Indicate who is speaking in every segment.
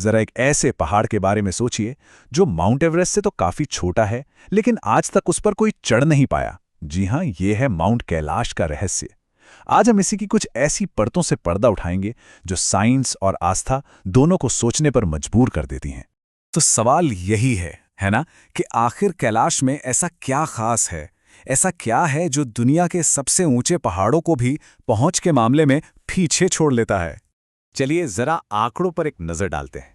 Speaker 1: जरा एक ऐसे पहाड़ के बारे में सोचिए जो माउंट एवरेस्ट से तो काफी छोटा है, लेकिन आज तक उस पर कोई चढ़ नहीं पाया। जी हां, ये है माउंट कैलाश का रहस्य। आज हम इसी की कुछ ऐसी परतों से पर्दा उठाएंगे जो साइंस और आस्था दोनों को सोचने पर मजबूर कर देती हैं।
Speaker 2: तो सवाल यही है ना, कि आखिर कैलाश में ऐसा क्या खास है, ऐसा क्या है जो दुनिया के सबसे ऊंचे पहाड़ों को भी पहुंच के मामले में पीछे छोड़ लेता है। चलिए जरा आंकड़ों पर एक नजर डालते हैं।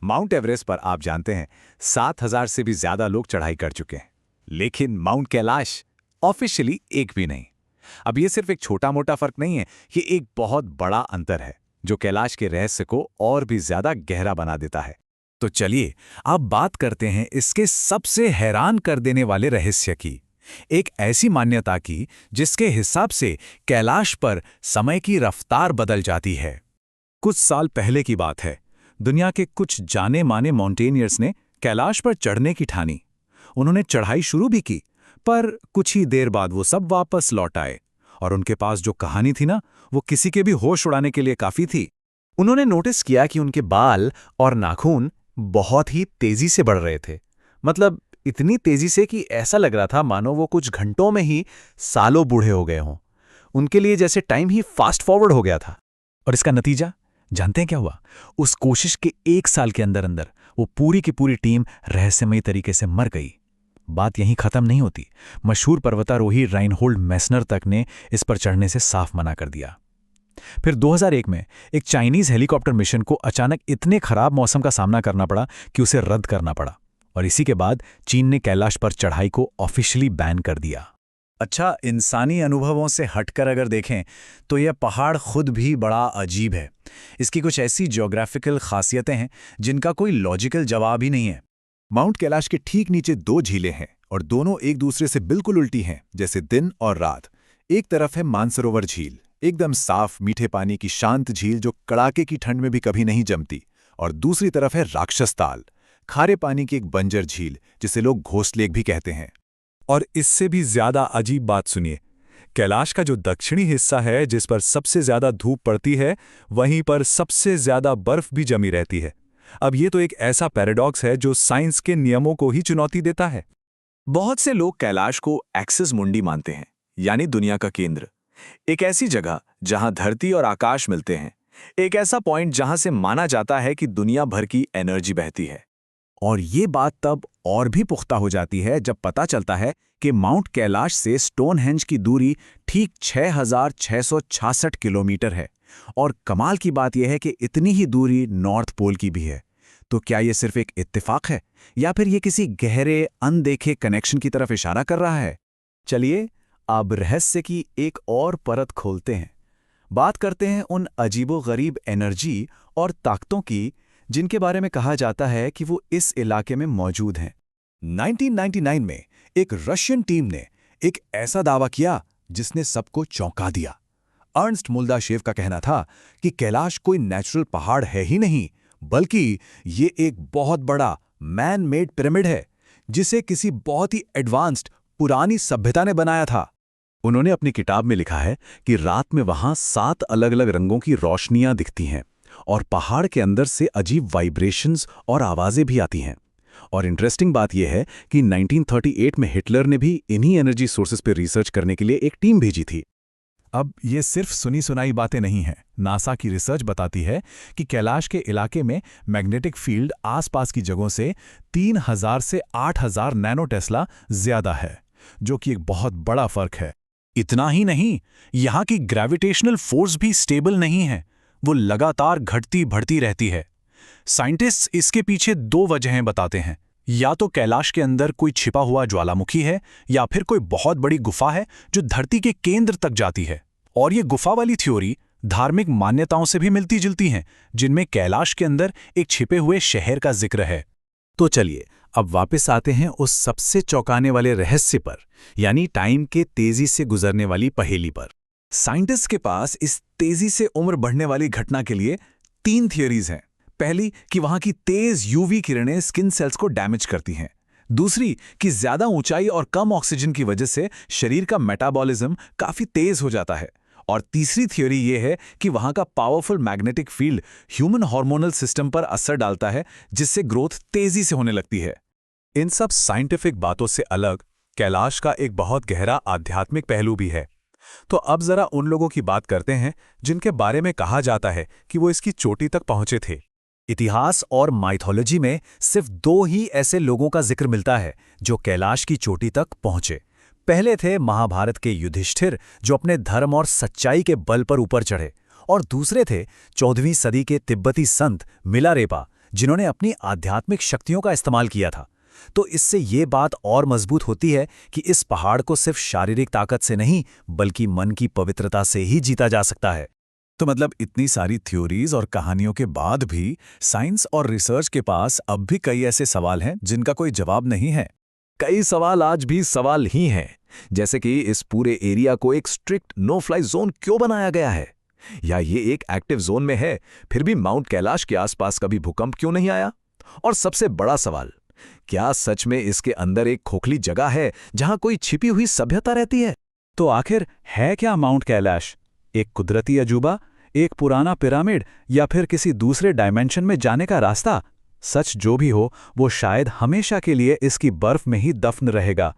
Speaker 2: माउंट एवरेस्ट पर आप जानते हैं 7,000 से भी ज्यादा लोग चढ़ाई कर चुके हैं, लेकिन माउंट कैलाश ऑफिशियली एक भी नहीं। अब ये सिर्फ एक छोटा मोटा फर्क नहीं है, ये एक बहुत बड़ा अंतर है जो कैलाश के रहस्य को और भी ज्यादा गहरा बना देता है। तो चलिए अब बात करते हैं इसके सबसे हैरान कर देने वाले रहस्य की, एक ऐसी मान्यता की जिसके हिसाब से कैलाश पर समय की रफ्तार बदल जाती है। कुछ साल पहले की बात है, दुनिया के कुछ जाने माने माउंटेनियर्स ने कैलाश पर चढ़ने की ठानी। उन्होंने चढ़ाई शुरू भी की, पर कुछ ही देर बाद वो सब वापस लौट आए, और उनके पास जो कहानी थी ना, वो किसी के भी होश उड़ाने के लिए काफी थी। उन्होंने नोटिस किया कि उनके बाल और नाखून बहुत ही तेजी से बढ़ रहे थे। मतलब इतनी तेजी से कि ऐसा लग रहा था मानो वो कुछ घंटों में ही सालों बूढ़े हो गए हों। उनके लिए जैसे टाइम ही फास्ट फॉरवर्ड हो गया था। और इसका नतीजा जानते हैं क्या हुआ? उस कोशिश के 1 साल के अंदर अंदर वो पूरी की पूरी टीम रहस्यमयी तरीके से मर गई। बात यहीं खत्म नहीं होती। मशहूर पर्वतारोही राइनहोल्ड मेसनर तक ने इस पर चढ़ने से साफ मना कर दिया। फिर 2001 में एक चाइनीज हेलीकॉप्टर मिशन को अचानक इतने खराब मौसम का सामना करना पड़ा कि उसे रद्द करना पड़ा, और इसी के बाद चीन ने कैलाश पर चढ़ाई को ऑफिशियली बैन कर दिया। अच्छा, इंसानी अनुभवों से हटकर अगर देखें तो यह पहाड़ खुद भी बड़ा अजीब है। इसकी कुछ ऐसी ज्योग्राफिकल खासियतें हैं जिनका कोई लॉजिकल जवाब ही नहीं है।
Speaker 1: माउंट कैलाश के ठीक नीचे 2 झीलें हैं, और दोनों एक दूसरे से बिल्कुल उल्टी हैं, जैसे दिन और रात। एक तरफ है मानसरोवर झील, एकदम साफ मीठे पानी की शांत झील जो कड़ाके की ठंड में भी कभी नहीं जमती, और दूसरी तरफ है राक्षस ताल, खारे पानी की एक बंजर झील जिसे लोग घोंसलेक भी कहते हैं।
Speaker 2: और इससे भी ज्यादा अजीब बात सुनिए, कैलाश का जो दक्षिणी हिस्सा है, जिस पर सबसे ज्यादा धूप पड़ती है, वहीं पर सबसे ज्यादा बर्फ भी जमी रहती है। अब ये तो एक ऐसा पैराडॉक्स है जो साइंस के नियमों को ही चुनौती देता है। बहुत से लोग कैलाश को एक्सिस मुंडी मानते हैं, यानी दुनिया का केंद्र, एक ऐसी जगह जहां धरती और आकाश मिलते हैं, एक ऐसा पॉइंट जहां से माना जाता है कि दुनिया भर की एनर्जी बहती है। और ये बात तब और भी पुख्ता हो जाती है जब पता चलता है कि माउंट कैलाश से स्टोनहेंज की दूरी ठीक 6,666 किलोमीटर है। और कमाल की बात यह है कि इतनी ही दूरी नॉर्थ पोल की भी है। तो क्या ये सिर्फ एक इत्तेफाक है, या फिर ये किसी गहरे अनदेखे कनेक्शन की तरफ इशारा कर रहा है? चलिए अब रहस्य की एक और परत खोलते हैं। बात करते हैं उन अजीबोगरीब एनर्जी और ताकतों की जिनके बारे में कहा जाता है कि वो इस इलाके में मौजूद हैं। 1999 में एक रशियन टीम ने एक ऐसा दावा किया जिसने सबको चौंका दिया। अर्नस्ट मुल्दाशेव का कहना था कि कैलाश कोई नेचुरल पहाड़ है ही नहीं, बल्कि ये एक बहुत बड़ा मैन मेड पिरामिड है जिसे किसी बहुत ही एडवांस्ड पुरानी सभ्यता ने बनाया था। उन्होंने अपनी किताब में लिखा है कि रात में वहां 7 अलग अलग रंगों की रोशनियां दिखती हैं, और पहाड़ के अंदर से अजीब वाइब्रेशंस और आवाजें भी आती हैं। और इंटरेस्टिंग बात यह है कि 1938 में हिटलर ने भी इन्हीं एनर्जी सोर्सेज पर रिसर्च करने के लिए एक टीम भेजी थी। अब ये सिर्फ सुनी सुनाई बातें नहीं हैं। नासा की रिसर्च बताती है कि कैलाश के इलाके में मैग्नेटिक फील्ड आसपास की जगहों से 3,000 से 8,000 नैनो टेस्ला ज्यादा है, जो कि एक बहुत बड़ा फर्क है। इतना ही नहीं, यहाँ की ग्रेविटेशनल फोर्स भी स्टेबल नहीं है, वो लगातार घटती बढ़ती रहती है। साइंटिस्ट्स इसके पीछे 2 वजहें बताते हैं। या तो कैलाश के अंदर कोई छिपा हुआ ज्वालामुखी है, या फिर कोई बहुत बड़ी गुफा है जो धरती के केंद्र तक जाती है। और ये गुफा वाली थ्योरी धार्मिक मान्यताओं से भी मिलती जुलती हैं, जिनमें कैलाश के अंदर एक छिपे हुए शहर का जिक्र है। तो चलिए अब वापस आते हैं उस सबसे चौंकाने वाले रहस्य पर, यानी टाइम के तेजी से गुजरने वाली पहेली पर। साइंटिस्ट के पास इस तेजी से उम्र बढ़ने वाली घटना के लिए 3 थियरीज हैं। पहली कि वहां की तेज यूवी किरणें स्किन सेल्स को डैमेज करती हैं। दूसरी कि ज्यादा ऊंचाई और कम ऑक्सीजन की वजह से शरीर का मेटाबॉलिज्म काफी तेज हो जाता है। और तीसरी थ्योरी ये है कि वहां का powerful magnetic field human hormonal system पर असर डालता है, जिससे ग्रोथ तेजी से होने लगती है। इन सब साइंटिफिक बातों से अलग कैलाश का एक बहुत गहरा आध्यात्मिक पहलू भी है। तो अब जरा उन लोगों की बात करते हैं जिनके बारे में कहा जाता है कि वो इसकी चोटी तक पहुंचे थे।
Speaker 3: इतिहास और माइथोलॉजी में सिर्फ 2 ही ऐसे लोगों का जिक्र मिलता है जो कैलाश की चोटी तक पहुंचे। पहले थे महाभारत के युधिष्ठिर, जो अपने धर्म और सच्चाई के बल पर ऊपर चढ़े, और दूसरे थे 14वीं सदी के तिब्बती संत मिलारेपा, जिन्होंने अपनी आध्यात्मिक शक्तियों का इस्तेमाल किया था। तो इससे ये बात और मजबूत होती है कि इस पहाड़ को सिर्फ शारीरिक ताकत से नहीं, बल्कि मन की पवित्रता से ही जीता जा सकता है।
Speaker 2: तो मतलब इतनी सारी थ्योरीज और कहानियों के बाद भी साइंस और रिसर्च के पास अब भी कई ऐसे सवाल हैं जिनका कोई जवाब नहीं है। कई सवाल आज भी सवाल ही हैं, जैसे कि इस पूरे एरिया को एक स्ट्रिक्ट नो फ्लाई जोन क्यों बनाया गया है, या ये एक एक्टिव जोन में है फिर भी माउंट कैलाश के आसपास कभी भूकंप क्यों नहीं आया, और सबसे बड़ा सवाल, क्या सच में इसके अंदर एक खोखली जगह है जहां कोई छिपी हुई सभ्यता रहती है।
Speaker 3: तो आखिर है क्या माउंट कैलाश? एक कुदरती अजूबा, एक पुराना पिरामिड, या फिर किसी दूसरे डायमेंशन में जाने का रास्ता? सच जो भी हो, वो शायद हमेशा के लिए इसकी बर्फ में ही दफन रहेगा।